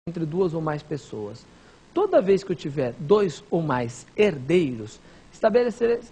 entre duas ou mais pessoas. Toda vez que eu tiver dois ou mais herdeiros,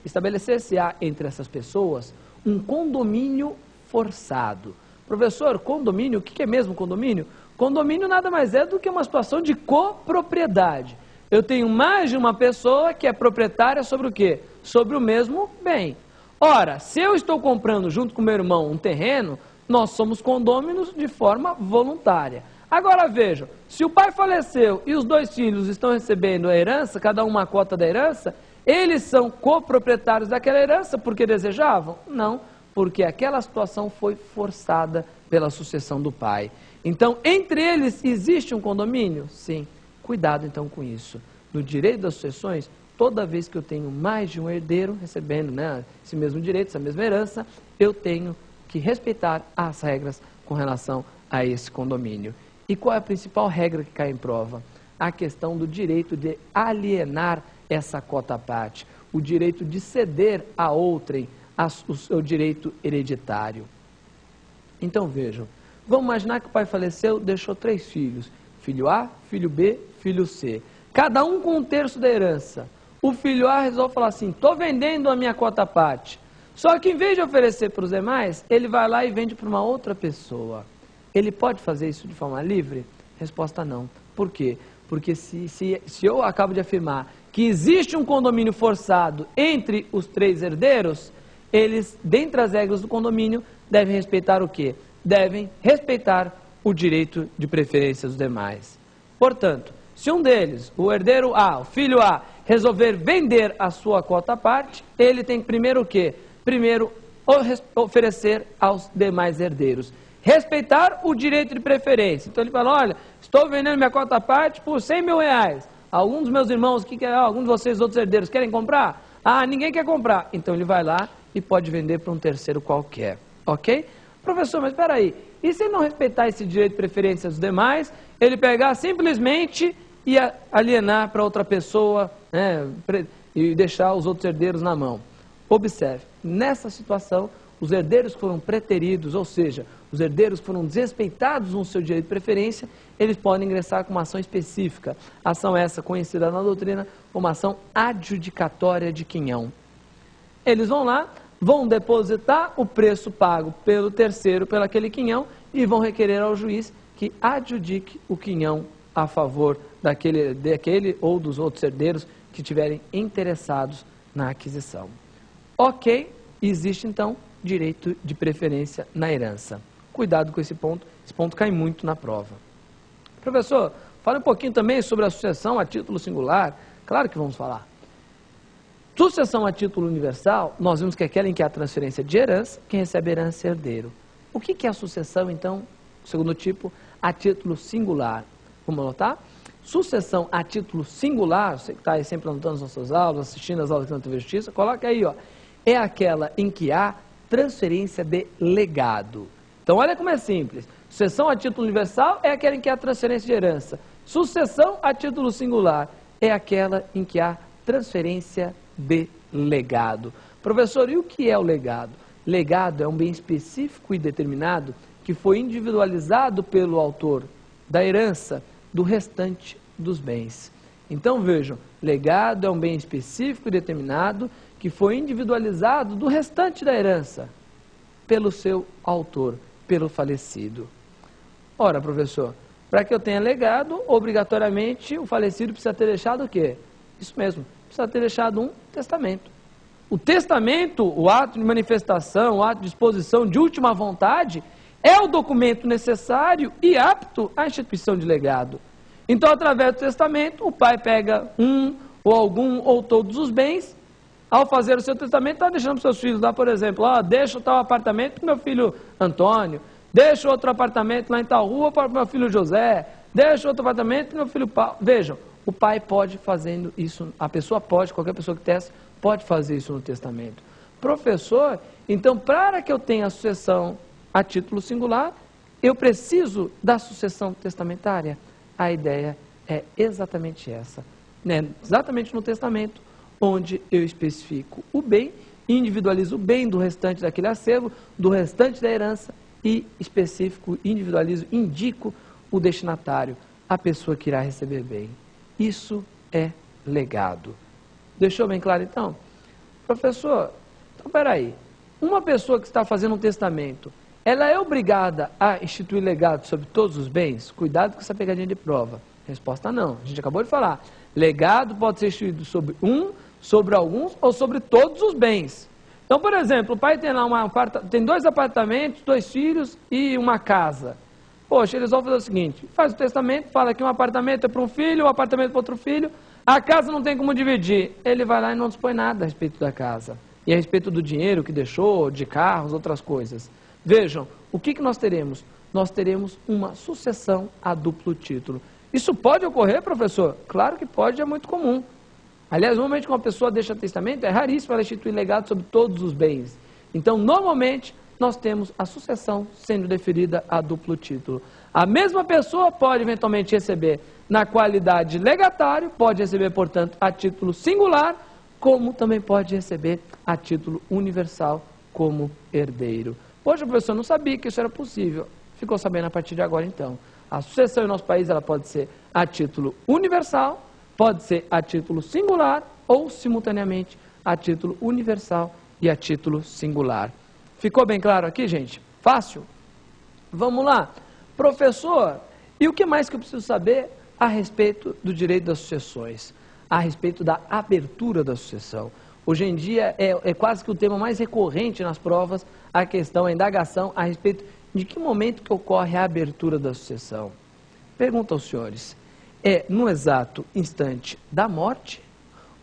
estabelecer-se-á entre essas pessoas um condomínio forçado. Professor, condomínio, o que é mesmo condomínio? Condomínio nada mais é do que uma situação de copropriedade. Eu tenho mais de uma pessoa que é proprietária sobre o quê? Sobre o mesmo bem. Ora, se eu estou comprando junto com meu irmão um terreno, nós somos condôminos de forma voluntária. Agora vejam, se o pai faleceu e os dois filhos estão recebendo a herança, cada um uma cota da herança, eles são coproprietários daquela herança porque desejavam? Não, porque aquela situação foi forçada pela sucessão do pai. Então, entre eles existe um condomínio? Sim. Cuidado então com isso. No direito das sucessões, toda vez que eu tenho mais de um herdeiro recebendo, né, esse mesmo direito, essa mesma herança, eu tenho que respeitar as regras com relação a esse condomínio. E qual é a principal regra que cai em prova? A questão do direito de alienar essa cota à parte, o direito de ceder a outrem o seu direito hereditário. Então vejam, vamos imaginar que o pai faleceu, deixou 3 filhos, filho A, filho B, filho C, cada um com 1/3 da herança. O filho A resolve falar assim, estou vendendo a minha cota à parte. Só que em vez de oferecer para os demais, ele vai lá e vende para uma outra pessoa. Ele pode fazer isso de forma livre? Resposta não. Por quê? Porque se eu acabo de afirmar que existe um condomínio forçado entre os 3 herdeiros, eles, dentre as regras do condomínio, devem respeitar o quê? Devem respeitar o direito de preferência dos demais. Portanto, se um deles, o herdeiro A, o filho A, resolver vender a sua cota à parte, ele tem primeiro o quê? Primeiro, oferecer aos demais herdeiros. Respeitar o direito de preferência. Então ele fala, olha, estou vendendo minha cota à parte por 100 mil reais. Alguns dos meus irmãos, alguns de vocês, outros herdeiros, querem comprar? Ah, ninguém quer comprar. Então ele vai lá e pode vender para um terceiro qualquer. Ok? Professor, mas espera aí. E se ele não respeitar esse direito de preferência dos demais, ele pegar simplesmente e alienar para outra pessoa, né, e deixar os outros herdeiros na mão? Observe, nessa situação, os herdeiros que foram preteridos, ou seja, os herdeiros que foram desrespeitados no seu direito de preferência, eles podem ingressar com uma ação específica. Ação essa conhecida na doutrina como ação adjudicatória de quinhão. Eles vão lá, vão depositar o preço pago pelo terceiro, pelo aquele quinhão, e vão requerer ao juiz que adjudique o quinhão a favor daquele ou dos outros herdeiros que estiverem interessados na aquisição. Ok, existe então direito de preferência na herança. Cuidado com esse ponto cai muito na prova. Professor, fale um pouquinho também sobre a sucessão a título singular. Claro que vamos falar. Sucessão a título universal, nós vimos que é aquela em que há transferência de herança, quem recebe herança é herdeiro. O que é a sucessão, então, segundo tipo, a título singular? Vamos anotar? Sucessão a título singular, você que está aí sempre anotando as nossas aulas, assistindo as aulas da Justiça, coloca aí, ó, é aquela em que há transferência de legado. Então, olha como é simples. Sucessão a título universal é aquela em que há transferência de herança. Sucessão a título singular é aquela em que há transferência de legado. Professor, e o que é o legado? Legado é um bem específico e determinado que foi individualizado pelo autor da herança do restante dos bens. Então, vejam, legado é um bem específico e determinado que foi individualizado do restante da herança pelo seu autor, pelo falecido. Ora, professor, para que eu tenha legado, obrigatoriamente o falecido precisa ter deixado o quê? Isso mesmo, precisa ter deixado um testamento. O testamento, o ato de manifestação, o ato de disposição de última vontade, é o documento necessário e apto à instituição de legado. Então, através do testamento, o pai pega um, ou algum, ou todos os bens. Ao fazer o seu testamento, está deixando para os seus filhos lá, por exemplo, deixa tal apartamento para o meu filho Antônio, deixa outro apartamento lá em tal rua para o meu filho José, deixa outro apartamento para o meu filho Paulo. Vejam, o pai pode fazendo isso, a pessoa pode, qualquer pessoa que testa, pode fazer isso no testamento. Professor, então para que eu tenha a sucessão a título singular, eu preciso da sucessão testamentária? A ideia é exatamente essa, né? Exatamente no testamento, onde eu especifico o bem, individualizo o bem do restante daquele acervo, do restante da herança e especifico, individualizo, indico o destinatário. a pessoa que irá receber bem. Isso é legado. Deixou bem claro então? Professor, então peraí, uma pessoa que está fazendo um testamento, ela é obrigada a instituir legado sobre todos os bens? Cuidado com essa pegadinha de prova. Resposta não, a gente acabou de falar. Legado pode ser instituído sobre sobre alguns ou sobre todos os bens. Então, por exemplo, o pai tem lá tem 2 apartamentos, 2 filhos e uma casa. Poxa, eles vão fazer o seguinte, faz o testamento, fala que um apartamento é para um filho, um apartamento para outro filho, a casa não tem como dividir. Ele vai lá e não dispõe nada a respeito da casa. E a respeito do dinheiro que deixou, de carros, outras coisas. Vejam, o que nós teremos? Nós teremos uma sucessão a duplo título. Isso pode ocorrer, professor? Claro que pode, é muito comum. Aliás, normalmente quando uma pessoa deixa testamento, é raríssimo ela instituir legado sobre todos os bens. Então, normalmente, nós temos a sucessão sendo deferida a duplo título. A mesma pessoa pode eventualmente receber na qualidade de legatário, pode receber, portanto, a título singular, como também pode receber a título universal como herdeiro. Poxa, professor, não sabia que isso era possível. Ficou sabendo a partir de agora, então. A sucessão em nosso país ela pode ser a título universal, pode ser a título singular ou, simultaneamente, a título universal e a título singular. Ficou bem claro aqui, gente? Fácil? Vamos lá. Professor, e o que mais que eu preciso saber a respeito do direito das sucessões? A respeito da abertura da sucessão. Hoje em dia é quase que o tema mais recorrente nas provas, a questão, a indagação a respeito de que momento que ocorre a abertura da sucessão. Pergunto aos senhores, é no exato instante da morte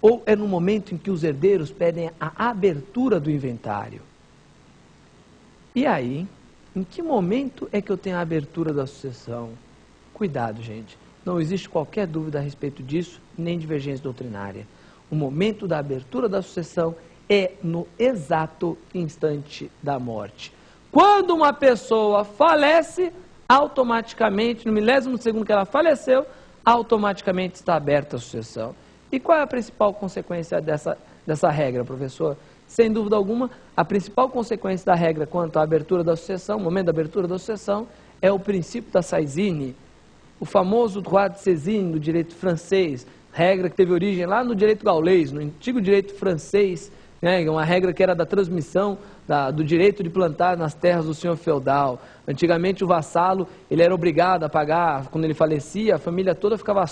ou é no momento em que os herdeiros pedem a abertura do inventário? E aí, em que momento é que eu tenho a abertura da sucessão? Cuidado, gente, não existe qualquer dúvida a respeito disso, nem divergência doutrinária. O momento da abertura da sucessão é no exato instante da morte. Quando uma pessoa falece, automaticamente, no milésimo segundo que ela faleceu, automaticamente está aberta a sucessão. E qual é a principal consequência dessa regra, professor? Sem dúvida alguma, a principal consequência da regra quanto à abertura da sucessão, o momento da abertura da sucessão, é o princípio da Saisine, o famoso droit de saisine do direito francês, regra que teve origem lá no direito gaulês, no antigo direito francês, né, uma regra que era da transmissão do direito de plantar nas terras do senhor feudal. Antigamente o vassalo ele era obrigado a pagar, quando ele falecia, a família toda ficava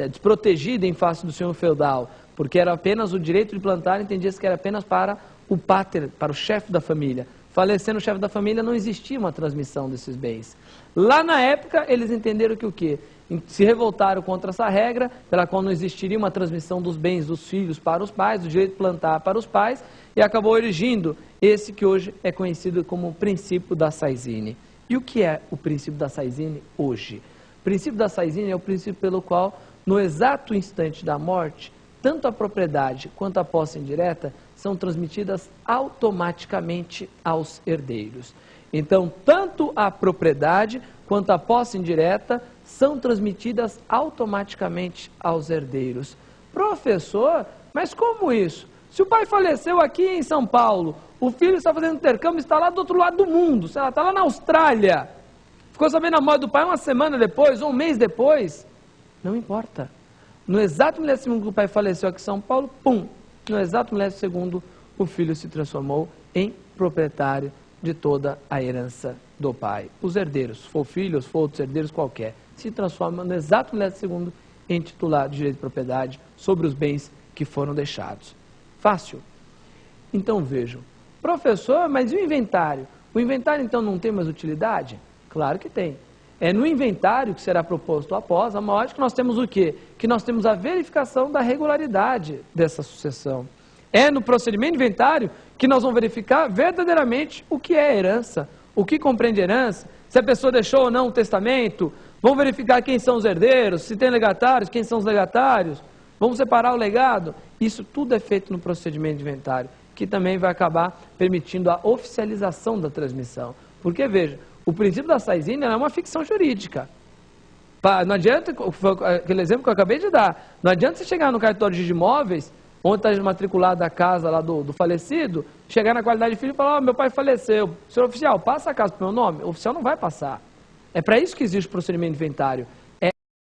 desprotegida em face do senhor feudal, porque era apenas o direito de plantar, entendia-se que era apenas para o pater, para o chefe da família. Falecendo o chefe da família, não existia uma transmissão desses bens. Lá na época, eles entenderam que o quê? Se revoltaram contra essa regra, pela qual não existiria uma transmissão dos bens dos filhos para os pais, do direito de plantar para os pais, e acabou erigindo esse que hoje é conhecido como o princípio da Saisine. E o que é o princípio da Saisine hoje? O princípio da Saisine é o princípio pelo qual, no exato instante da morte, tanto a propriedade quanto a posse indireta são transmitidas automaticamente aos herdeiros. Então, tanto a propriedade quanto a posse indireta são transmitidas automaticamente aos herdeiros. Professor, mas como isso? Se o pai faleceu aqui em São Paulo, o filho está fazendo intercâmbio, está lá do outro lado do mundo, sei lá, está lá na Austrália, ficou sabendo a morte do pai uma semana depois, ou um mês depois, não importa. No exato milésimo segundo que o pai faleceu aqui em São Paulo, pum, no exato milésimo segundo o filho se transformou em proprietário de toda a herança do pai. Os herdeiros, se for filho, se for outros herdeiros qualquer, se transformam no exato milésimo segundo em titular de direito de propriedade sobre os bens que foram deixados. Fácil? Então vejam, professor, mas e o inventário? O inventário então não tem mais utilidade? Claro que tem. É no inventário que será proposto após a morte que nós temos o quê? Que nós temos a verificação da regularidade dessa sucessão. É no procedimento inventário que nós vamos verificar verdadeiramente o que é herança, o que compreende herança, se a pessoa deixou ou não um testamento, vamos verificar quem são os herdeiros, se tem legatários, quem são os legatários, vamos separar o legado. Isso tudo é feito no procedimento inventário, que também vai acabar permitindo a oficialização da transmissão. Porque, veja, o princípio da Saisine é uma ficção jurídica. Não adianta, aquele exemplo que eu acabei de dar, não adianta você chegar no cartório de imóveis, onde está matriculada a casa lá do falecido, chegar na qualidade de filho e falar, meu pai faleceu, senhor oficial, passa a casa para o meu nome. O oficial não vai passar. É para isso que existe o procedimento de inventário.